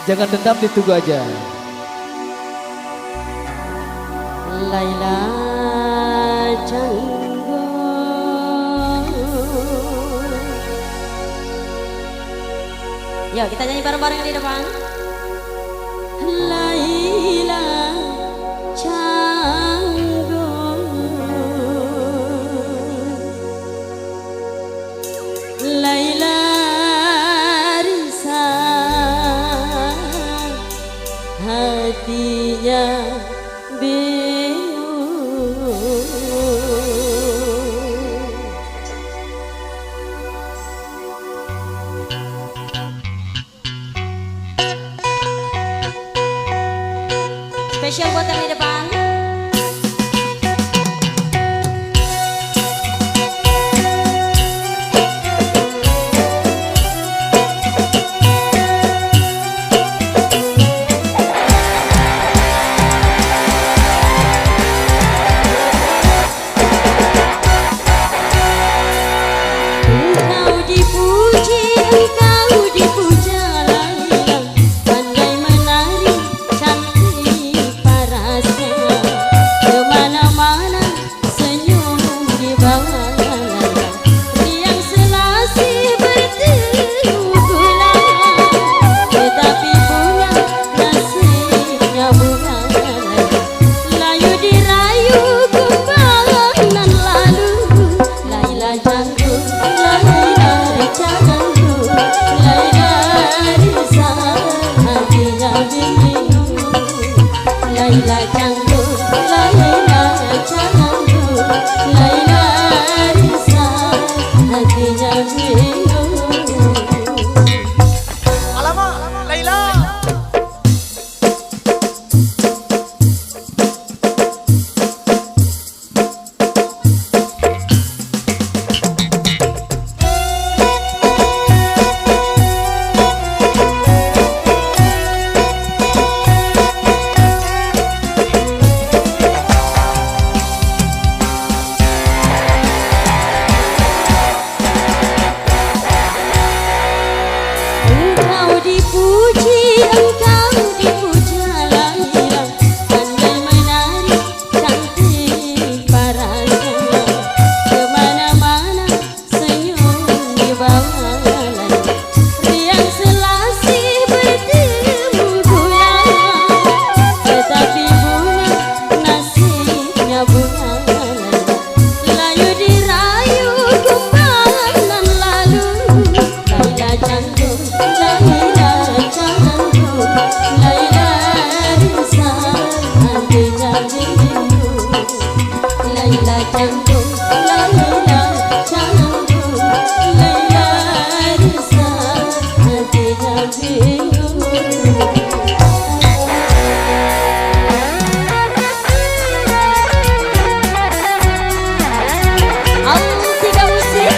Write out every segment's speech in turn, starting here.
Jangan dendam, ditunggu aja. Laila Janggo. Yuk kita nyanyi bareng-bareng di depan. Laila Janggo, Laila Risa, hatinya spesial buat yang di depan. Engkau dipuji, engkau dipuja, Laila, pandai menari, cantik parasnya, kemana-mana senyum dibawa, Laila, riang selasih bertemu bulan, tetapi bunga nasibnya bunga, Laila, layu dirayu kumbalan lalu, Laila Janggo, Laila Janggo, Laila Risa, hatinya bingung, Laila Janggo, Laila Janggo, Laila Risa, hatinya bingung. Alamak, Laila. Engkau dipuji, engkau dipuja, Laila, pandai menari, cantik parasnya, kemana-mana senyum dibawa, Laila, riang selasih bertemu bulan, tetapi bunga nasibnya bunga, Laila, layu dirayu kumbalan lalu, Laila Janggo, Laila Janggo, Laila Risa, hatinya bingung, Laila Janggo, Laila Janggo, Laila Risa, hatinya bingung. Tiga musik.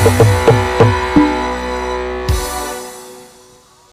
Laila.